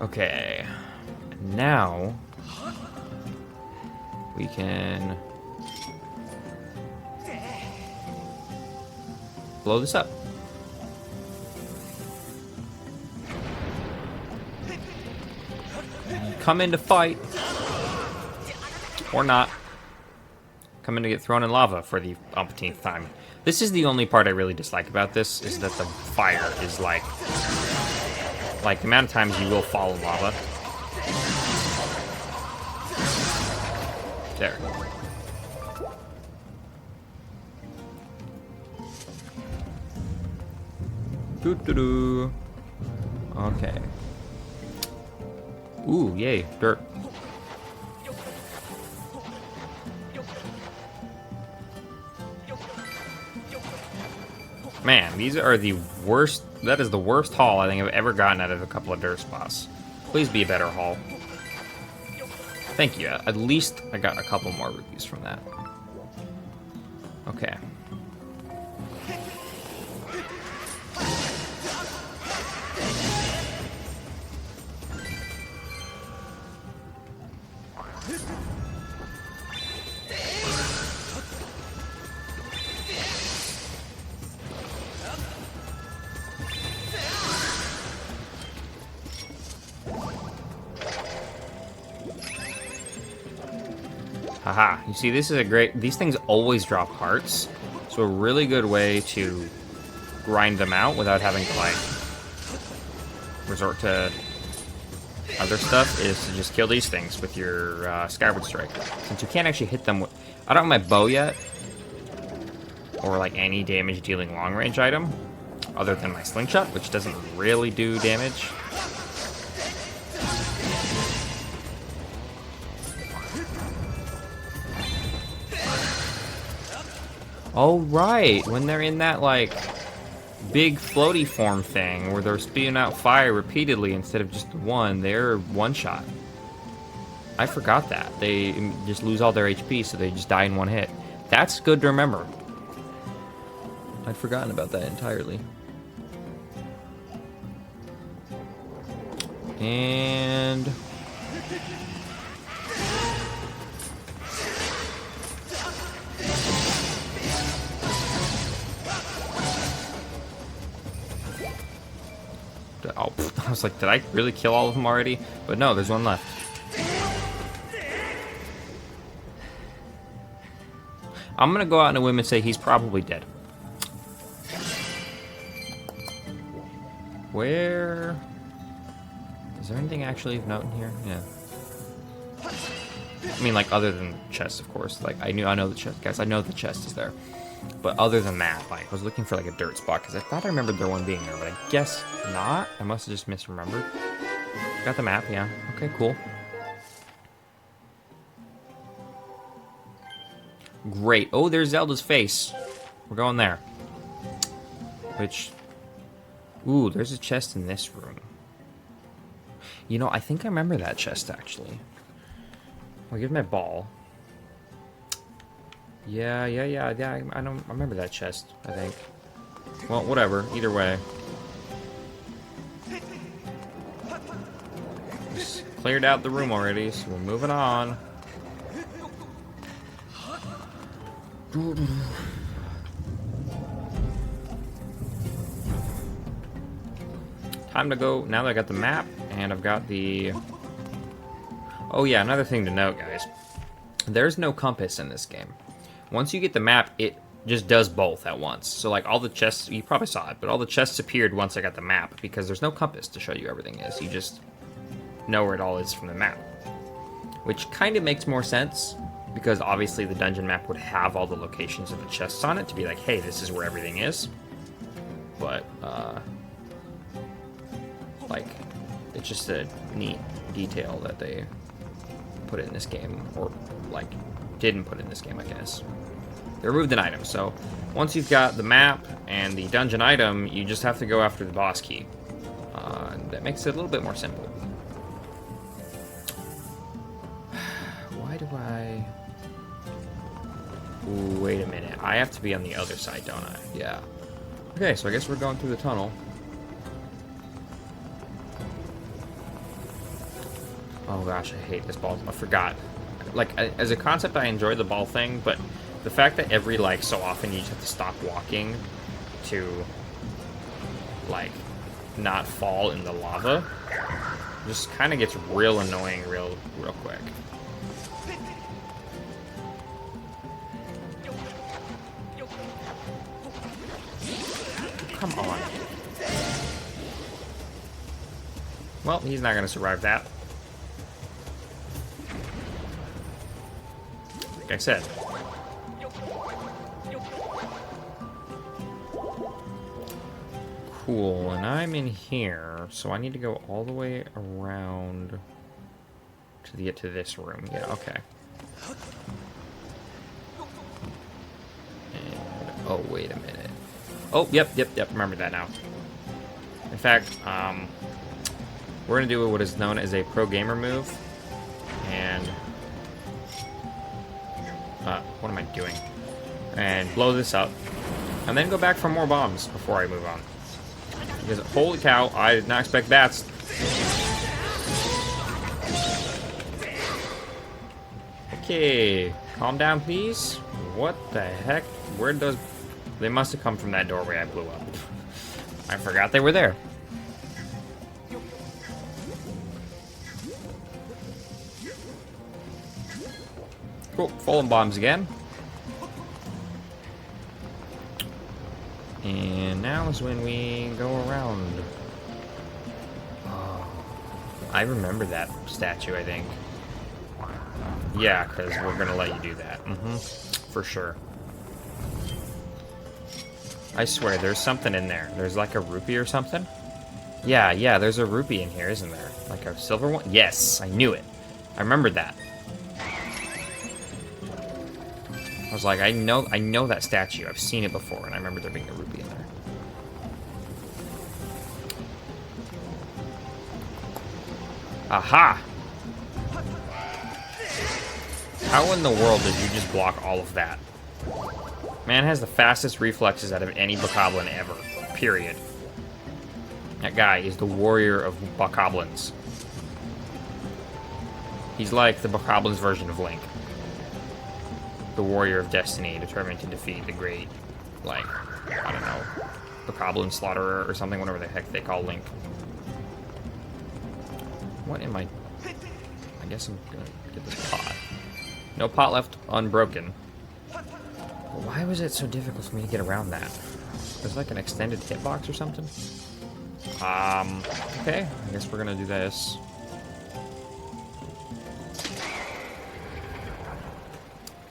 Okay. Now we can blow this up. Come in to fight. Or not. Come in to get thrown in lava for the umpteenth time. This is the only part I really dislike about this, is that the fire is like the amount of times you will fall in lava. There. Doo-doo-doo. Okay. Ooh, yay, dirt. Man, these are the worst. That is the worst haul I think I've ever gotten out of a couple of dirt spots. Please be a better haul. Thank you. At least I got a couple more rupees from that. Okay. Haha, you see, this is a great... These things always drop hearts, so a really good way to grind them out without having to, like, resort to other stuff is to just kill these things with your Skyward Strike. Since you can't actually hit them with... I don't have my bow yet, or, like, any damage-dealing long-range item, other than my slingshot, which doesn't really do damage. Oh, right, when they're in that, like, big floaty form thing where they're spewing out fire repeatedly instead of just one, they're one-shot. I forgot that. They just lose all their HP, so they just die in one hit. That's good to remember. I'd forgotten about that entirely. And... oh, I was like, did I really kill all of them already? But no, there's one left. I'm gonna go out on a whim and say he's probably dead. Where... Is there anything actually of note in here? Yeah. I mean, like, other than chests, of course. Like, I know the chest, guys. I know the chest is there. But other than that, like, I was looking for, like, a dirt spot, because I thought I remembered there one being there, but I guess not. I must have just misremembered. Got the map, yeah. Okay, cool. Great. Oh, there's Zelda's face. We're going there. Which... Ooh, there's a chest in this room. You know, I think I remember that chest, actually. I'll give my ball. Yeah, I remember that chest, I think. Well, whatever, either way. Just cleared out the room already, so we're moving on. Time to go, now that I got the map, and I've got the... Oh yeah, another thing to note, guys. There's no compass in this game. Once you get the map, it just does both at once. So, like, all the chests, you probably saw it, but all the chests appeared once I got the map, because there's no compass to show you everything is. You just know where it all is from the map. Which kind of makes more sense, because obviously the dungeon map would have all the locations of the chests on it to be like, hey, this is where everything is. But, like, it's just a neat detail that they put in this game, or, like, didn't put in this game, I guess. They removed an item, so once you've got the map and the dungeon item, you just have to go after the boss key. That makes it a little bit more simple. Why do I... Ooh, wait a minute. I have to be on the other side, don't I? Yeah. Okay, so I guess we're going through the tunnel. Oh gosh, I hate this ball. I forgot. Like, as a concept, I enjoy the ball thing, but the fact that every, like, so often you just have to stop walking to, like, not fall in the lava just kind of gets real annoying real quick. Come on. Well, he's not going to survive that. Like I said. Cool, and I'm in here, so I need to go all the way around to get to this room. Yeah, okay. And, oh, wait a minute. Oh, yep, remember that now. In fact, we're going to do what is known as a pro gamer move. And, what am I doing? And blow this up. And then go back for more bombs before I move on. Because, holy cow, I did not expect bats. Okay, calm down, please. What the heck? Where'd those... They must have come from that doorway I blew up. I forgot they were there. Cool, fallen bombs again. And now is when we go around. Oh, I remember that statue, I think. Yeah, because we're going to let you do that. For sure. I swear, there's something in there. There's like a rupee or something. Yeah, there's a rupee in here, isn't there? Like a silver one? Yes, I knew it. I remembered that. I was like, I know that statue. I've seen it before, and I remember there being a rupee in there. Aha! How in the world did you just block all of that? Man has the fastest reflexes out of any bokoblin ever. Period. That guy is the warrior of bokoblins. He's like the bokoblin's version of Link. The warrior of destiny, determined to defeat the great, like, I don't know, bokoblin slaughterer or something, whatever the heck they call Link. What am I guess I'm gonna get this pot. No pot left unbroken. Why was it so difficult for me to get around that? There's like an extended hitbox or something? Okay, I guess we're gonna do this.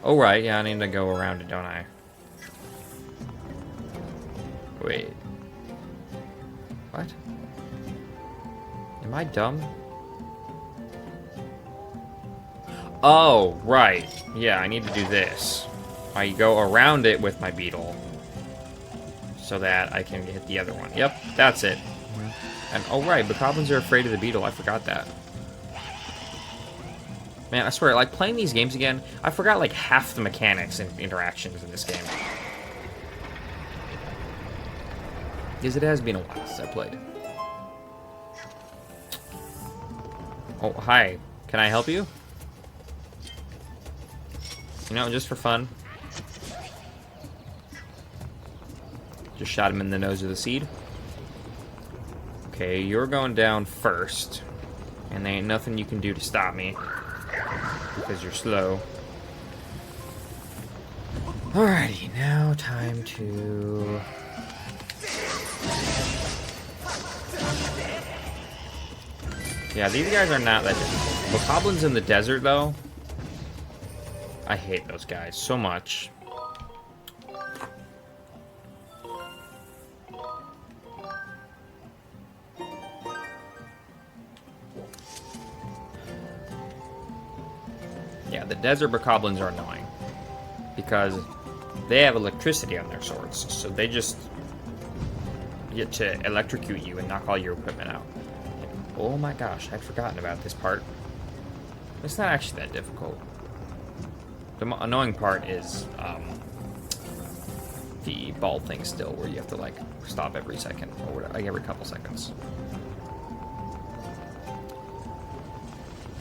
Oh, right, yeah, I need to go around it, don't I? Wait. What? Am I dumb? Oh, right. Yeah, I need to do this. I go around it with my beetle. So that I can hit the other one. Yep, that's it. And, oh, right, bokoblins are afraid of the beetle. I forgot that. Man, I swear, like, playing these games again, I forgot, like, half the mechanics and interactions in this game. Because it has been a while since I played. Oh, hi. Can I help you? You know, just for fun. Just shot him in the nose with a seed. Okay, you're going down first. And there ain't nothing you can do to stop me. Because you're slow. Alrighty, now time to... Yeah, these guys are not that difficult. Bokoblins in the desert, though. I hate those guys so much. Yeah, the desert bokoblins are annoying. Because they have electricity on their swords. So they just get to electrocute you and knock all your equipment out. Oh my gosh, I'd forgotten about this part. It's not actually that difficult. The annoying part is the ball thing still, where you have to like stop every second or whatever, like every couple seconds.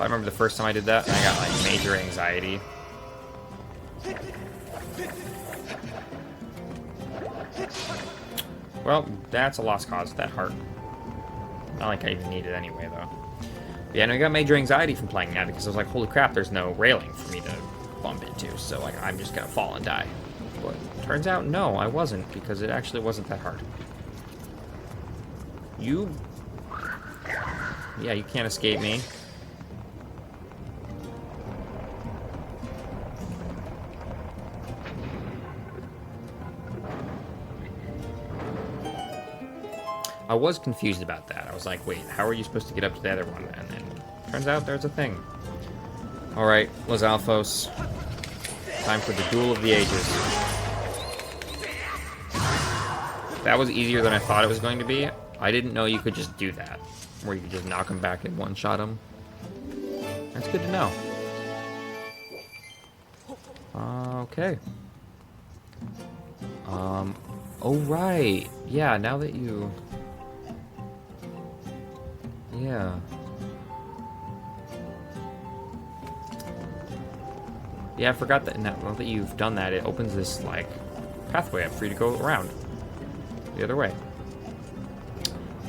I remember the first time I did that, I got like major anxiety. Well, that's a lost cause, that heart. Not like I even need it anyway, though. But yeah, no, I got major anxiety from playing that because I was like, holy crap, there's no railing for me to bump into, so like I'm just gonna fall and die. But turns out, no, I wasn't, because it actually wasn't that hard. You... Yeah, you can't escape me. I was confused about that. I was like, wait, how are you supposed to get up to the other one? And then, turns out there's a thing. Alright, Los Alphos. Time for the Duel of the Ages. That was easier than I thought it was going to be. I didn't know you could just do that. Where you could just knock him back and one-shot him. That's good to know. Okay. Oh right. Yeah, now that you... Yeah. Yeah, I forgot that now that you've done that, it opens this, like, pathway up for you to go around. The other way.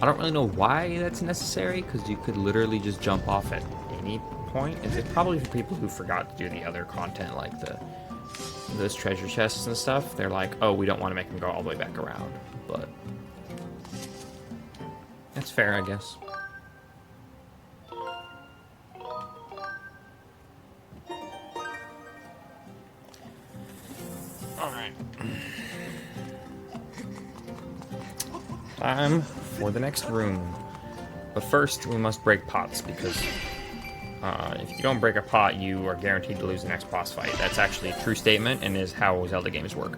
I don't really know why that's necessary, because you could literally just jump off at any point. It's probably for people who forgot to do the other content, like those treasure chests and stuff. They're like, oh, we don't want to make them go all the way back around. But that's fair, I guess. Alright. Time for the next room. But first, we must break pots, because if you don't break a pot, you are guaranteed to lose the next boss fight. That's actually a true statement, and is how Zelda games work.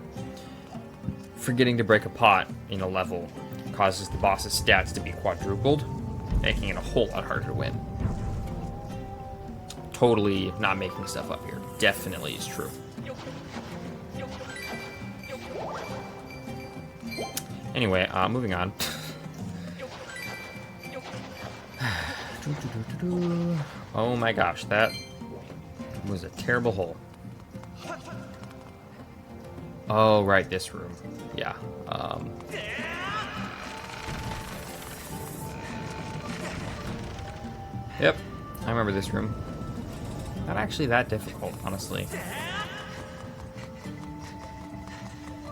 Forgetting to break a pot in a level causes the boss's stats to be quadrupled, making it a whole lot harder to win. Totally not making stuff up here. Definitely is true. Anyway, moving on. Oh my gosh, that was a terrible hole. Oh, right, this room. Yeah. Yep, I remember this room. Not actually that difficult, honestly.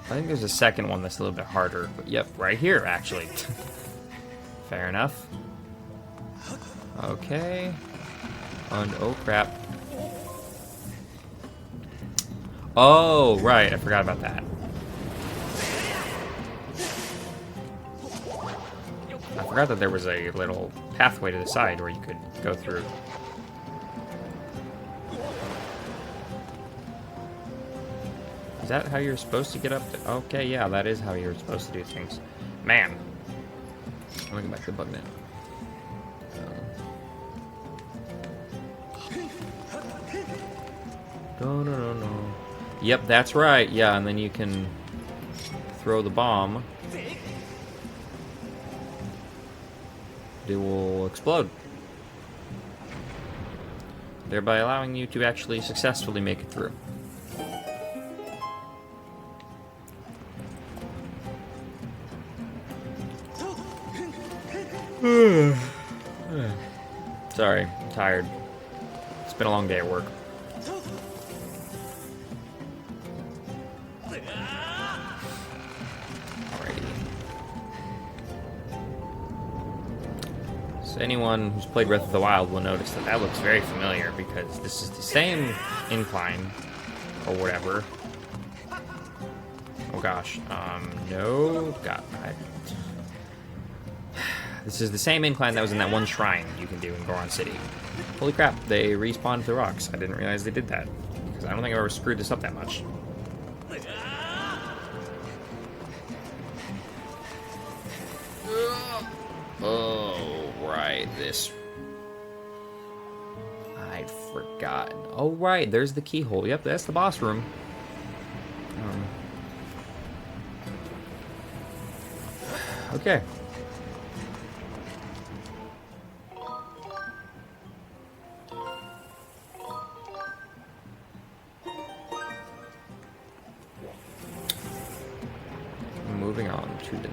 I think there's a second one that's a little bit harder, but yep, right here, actually. Fair enough. Okay. And oh crap. Oh, right, I forgot about that. I forgot that there was a little pathway to the side where you could go through. Is that how you're supposed to get up to? Okay, yeah, that is how you're supposed to do things. Man. Let me go back to the bug net. No. Yep, that's right. Yeah, and then you can throw the bomb. It will explode. Thereby allowing you to actually successfully make it through. Sorry, I'm tired. It's been a long day at work. Alrighty. So anyone who's played Breath of the Wild will notice that that looks very familiar, because this is the same incline, or whatever. Oh gosh, no, God, this is the same incline that was in that one shrine you can do in Goron City. Holy crap, they respawned the rocks. I didn't realize they did that, because I don't think I've ever screwed this up that much. Oh, right, this... I'd forgotten. Oh, right, there's the keyhole. Yep, that's the boss room. Okay.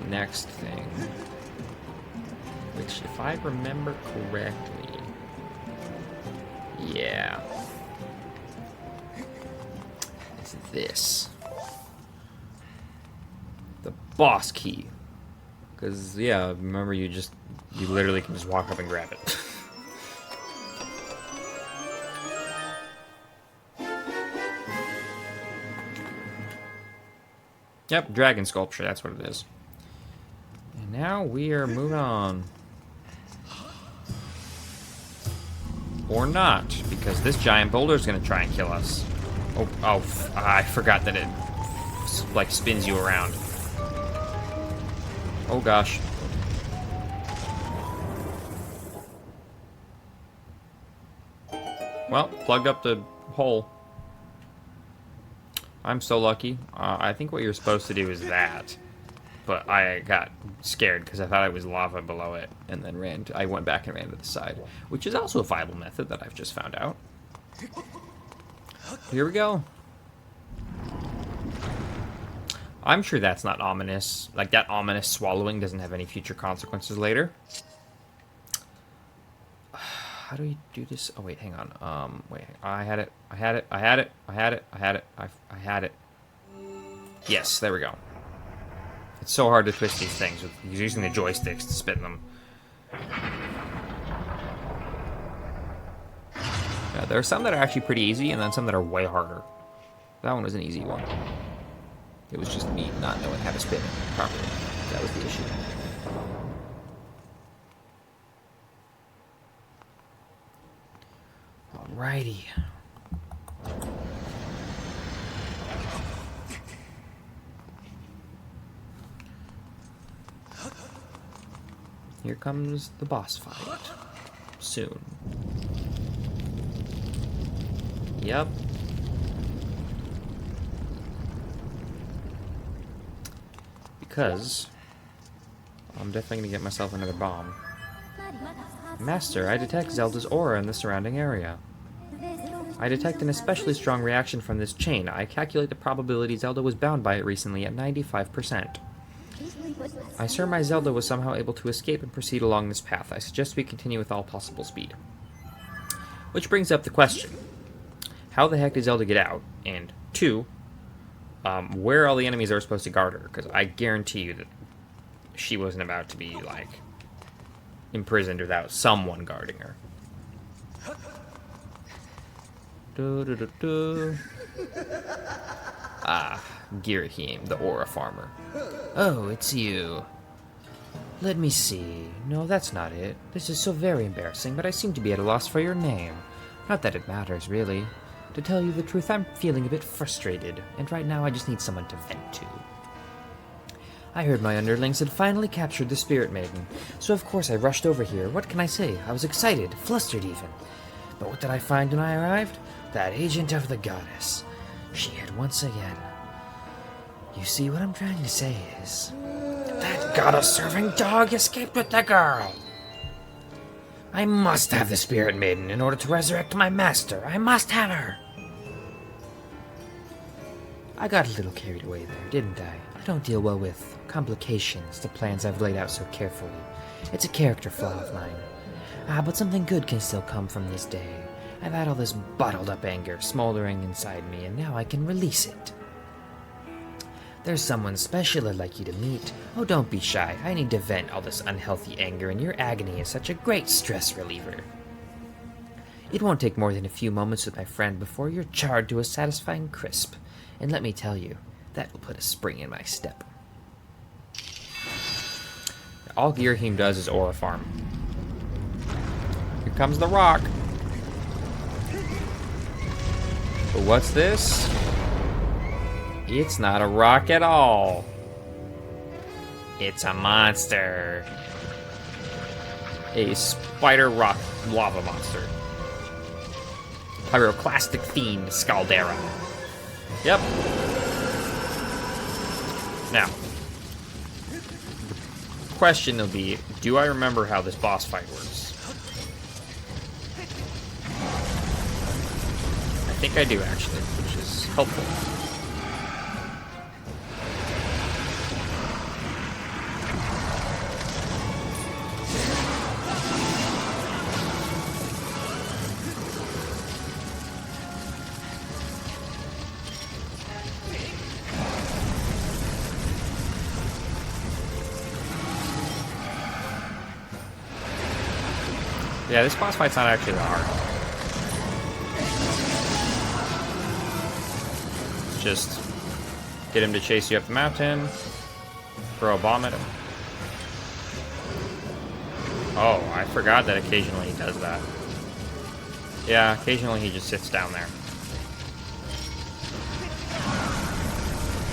next thing. Which, if I remember correctly... Yeah. It's this. The boss key. Because, yeah, remember you literally can just walk up and grab it. Yep, dragon sculpture, that's what it is. And now we are moving on. Or not, because this giant boulder is going to try and kill us. I forgot that it, like, spins you around. Oh, gosh. Well, plugged up the hole. I'm so lucky. I think what you're supposed to do is that. But I got scared because I thought it was lava below it, and then I went back and ran to the side, which is also a viable method that I've just found out. Here we go. I'm sure that's not ominous. Like, that ominous swallowing doesn't have any future consequences later. How do we do this? Oh, wait, hang on. Wait, I had it. I had it. Yes, there we go. It's so hard to twist these things with using the joysticks to spin them. Yeah, there are some that are actually pretty easy, and then some that are way harder. That one was an easy one. It was just me not knowing how to spin it properly. That was the issue. Alrighty. Here comes the boss fight. Soon. Yep. Because I'm definitely gonna get myself another bomb. Master, I detect Zelda's aura in the surrounding area. I detect an especially strong reaction from this chain. I calculate the probability Zelda was bound by it recently at 95%. I surmise Zelda was somehow able to escape and proceed along this path. I suggest we continue with all possible speed. Which brings up the question. How the heck did Zelda get out? And 2, where are all the enemies that are supposed to guard her? Because I guarantee you that she wasn't about to be, like, imprisoned without someone guarding her. Ah, Girahim, the aura farmer. Oh, it's you. Let me see. No, that's not it. This is so very embarrassing, but I seem to be at a loss for your name. Not that it matters, really. To tell you the truth, I'm feeling a bit frustrated, and right now I just need someone to vent to. I heard my underlings had finally captured the Spirit Maiden, so of course I rushed over here. What can I say? I was excited, flustered even. But what did I find when I arrived? That agent of the goddess. She had once again... You see, what I'm trying to say is... That goddess-serving dog escaped with the girl! I must have the Spirit Maiden in order to resurrect my master. I must have her! I got a little carried away there, didn't I? I don't deal well with complications, the plans I've laid out so carefully. It's a character flaw of mine. But something good can still come from this day. I've had all this bottled-up anger smoldering inside me, and now I can release it. There's someone special I'd like you to meet. Oh, don't be shy. I need to vent all this unhealthy anger, and your agony is such a great stress reliever. It won't take more than a few moments with my friend before you're charred to a satisfying crisp. And let me tell you, that will put a spring in my step. All Girahim does is aura farm. Here comes the rock. But what's this? It's not a rock at all. It's a monster. A spider rock lava monster. Pyroclastic fiend Scaldera. Yep. Now, the question will be, do I remember how this boss fight works? I think I do, actually, which is helpful. Yeah, this boss fight's not actually that hard. Just get him to chase you up the mountain, throw a bomb at him. Oh, I forgot that occasionally he does that. Yeah, occasionally he just sits down there.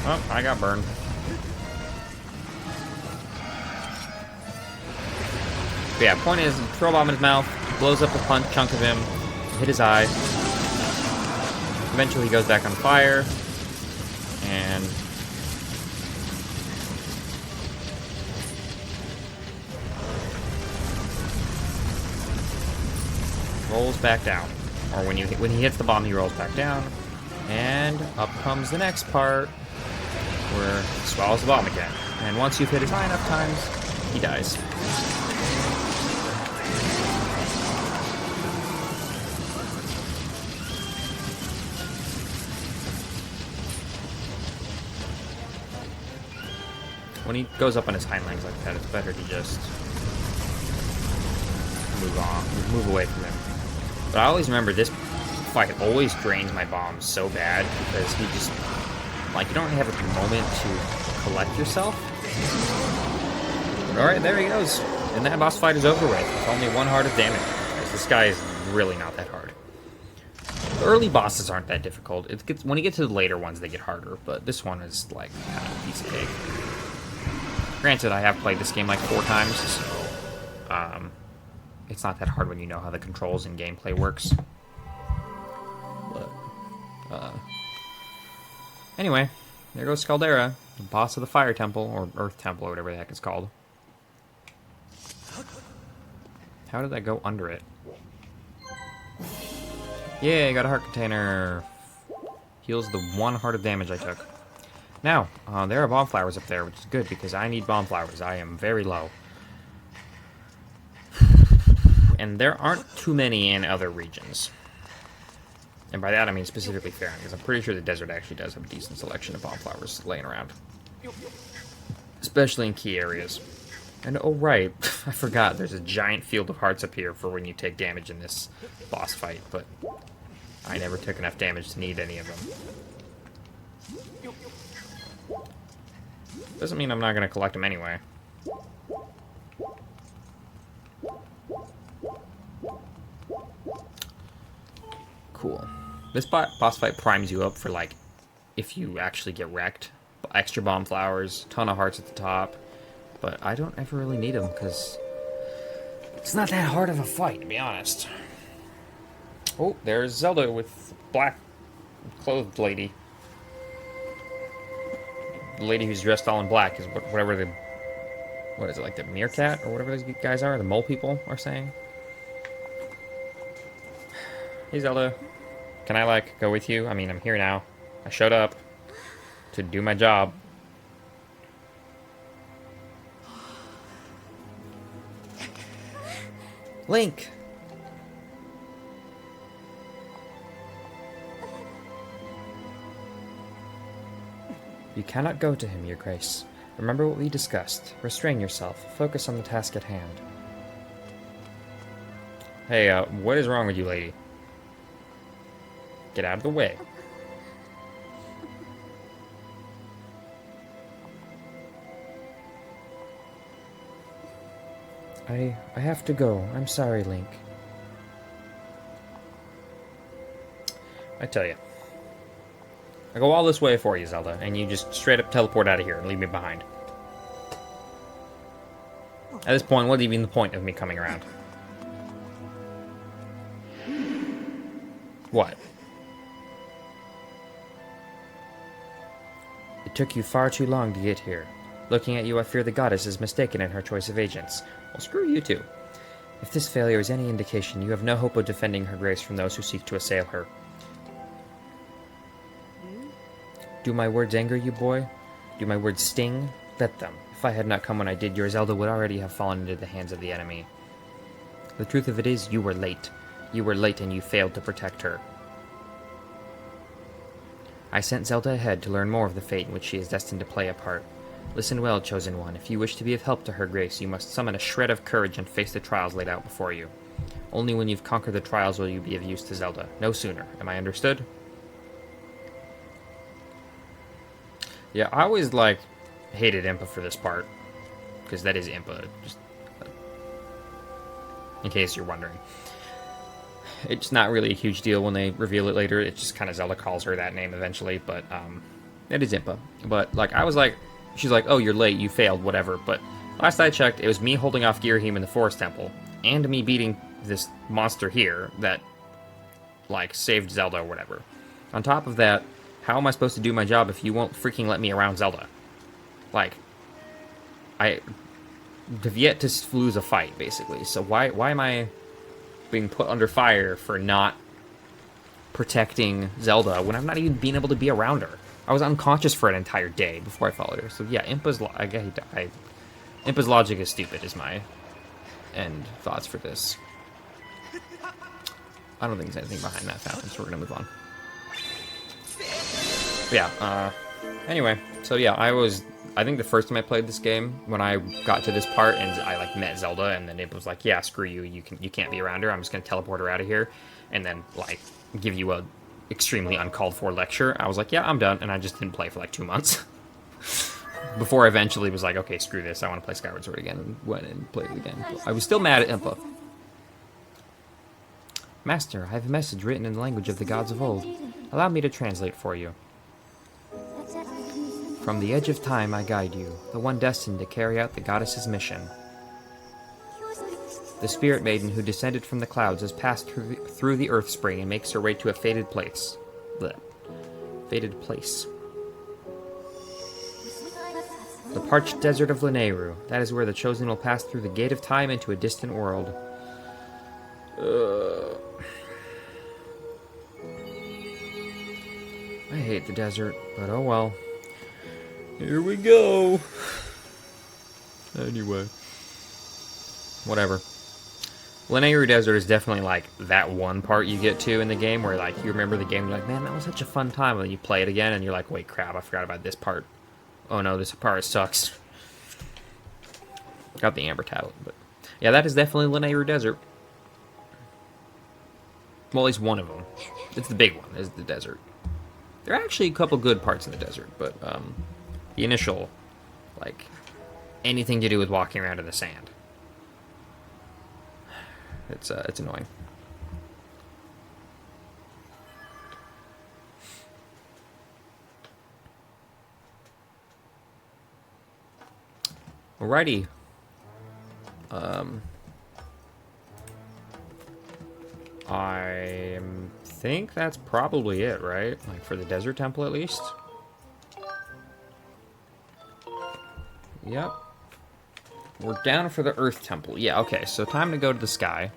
Oh, I got burned. But yeah, point is, throw a bomb in his mouth, blows up a chunk of him, hit his eye. Eventually he goes back on fire, and rolls back down. Or when he hits the bomb, he rolls back down. And up comes the next part, where he swallows the bomb again. And once you've hit it high enough times, he dies. When he goes up on his hind legs like that, it's better to just move away from him. But I always remember this fight always drains my bombs so bad because he just, like, you don't have a moment to collect yourself. But alright, there he goes. And that boss fight is over with. With only 1 heart of damage. This guy is really not that hard. The early bosses aren't that difficult. When you get to the later ones, they get harder. But this one is, like, kind of a piece of cake. Granted, I have played this game like 4 times, so it's not that hard when you know how the controls and gameplay works. But, anyway, there goes Scaldera, the boss of the Fire Temple, or Earth Temple, or whatever the heck it's called. How did I go under it? Yeah, I got a heart container. Heals the 1 heart of damage I took. Now, there are bomb flowers up there, which is good, because I need bomb flowers. I am very low. And there aren't too many in other regions. And by that I mean specifically Faron, because I'm pretty sure the desert actually does have a decent selection of bomb flowers laying around. Especially in key areas. And oh right, I forgot, there's a giant field of hearts up here for when you take damage in this boss fight, but I never took enough damage to need any of them. Doesn't mean I'm not going to collect them anyway. Cool. This boss fight primes you up for, like, if you actually get wrecked. Extra bomb flowers, ton of hearts at the top. But I don't ever really need them, because it's not that hard of a fight, to be honest. Oh, there's Zelda with black clothed lady. The lady who's dressed all in black is whatever the... What is it, like the meerkat? Or whatever those guys are? The mole people are saying? Hey, Zelda. Can I, like, go with you? I mean, I'm here now. I showed up to do my job. Link! You cannot go to him, Your Grace. Remember what we discussed. Restrain yourself. Focus on the task at hand. Hey, what is wrong with you, lady? Get out of the way. I have to go. I'm sorry, Link. I tell you. I go all this way for you, Zelda, and you just straight up teleport out of here and leave me behind. At this point, what's even the point of me coming around? What? It took you far too long to get here. Looking at you, I fear the goddess is mistaken in her choice of agents. Well, screw you too. If this failure is any indication, you have no hope of defending her grace from those who seek to assail her. Do my words anger you, boy? Do my words sting? Let them. If I had not come when I did, your Zelda would already have fallen into the hands of the enemy. The truth of it is, you were late. You were late and you failed to protect her. I sent Zelda ahead to learn more of the fate in which she is destined to play a part. Listen well, Chosen One. If you wish to be of help to her grace, you must summon a shred of courage and face the trials laid out before you. Only when you've conquered the trials will you be of use to Zelda. No sooner. Am I understood? Yeah, I always, like, hated Impa for this part. Because that is Impa. Just in case you're wondering. It's not really a huge deal when they reveal it later. It's just kind of Zelda calls her that name eventually. But, it is Impa. But, like, I was like... She's like, oh, you're late. You failed. Whatever. But last I checked, it was me holding off Girahim in the Forest Temple. And me beating this monster here that, like, saved Zelda or whatever. On top of that, how am I supposed to do my job if you won't freaking let me around Zelda? Like, I have yet to lose a fight, basically. So why am I being put under fire for not protecting Zelda when I'm not even being able to be around her? I was unconscious for an entire day before I followed her. So yeah, Impa's logic is stupid, is my end thoughts for this. I don't think there's anything behind that fountain, so we're gonna move on. But yeah, anyway, so yeah, I think the first time I played this game, when I got to this part and I, like, met Zelda, and then it was like, yeah, screw you, you can't be around her, I'm just gonna teleport her out of here, and then, like, give you a extremely uncalled for lecture. I was like, yeah, I'm done, and I just didn't play for like 2 months. Before I eventually was like, okay, screw this, I want to play Skyward Sword again, and went and played it again. I was still mad at Impa. Master, I have a message written in the language of the gods of old. Allow me to translate for you. From the edge of time I guide you, the one destined to carry out the goddess's mission. The spirit maiden who descended from the clouds has passed through the earth spring and makes her way to a fated place. Blech. Fated place. The parched desert of Lanayru. That is where the chosen will pass through the gate of time into a distant world. I hate the desert, but oh well. Here we go. Anyway. Whatever. Lanayru Desert is definitely, like, that one part you get to in the game where, like, you remember the game, you're like, man, that was such a fun time, and then you play it again, and you're like, wait, crap, I forgot about this part. Oh no, this part sucks. Got the Amber Tablet, but... yeah, that is definitely Lanayru Desert. Well, at least one of them. It's the big one, is the desert. There are actually a couple good parts in the desert, but, the initial, like, anything to do with walking around in the sand. It's annoying. Alrighty. I think that's probably it, right? Like, for the Desert Temple, at least? Yep. We're down for the Earth Temple. Yeah, okay, so time to go to the sky.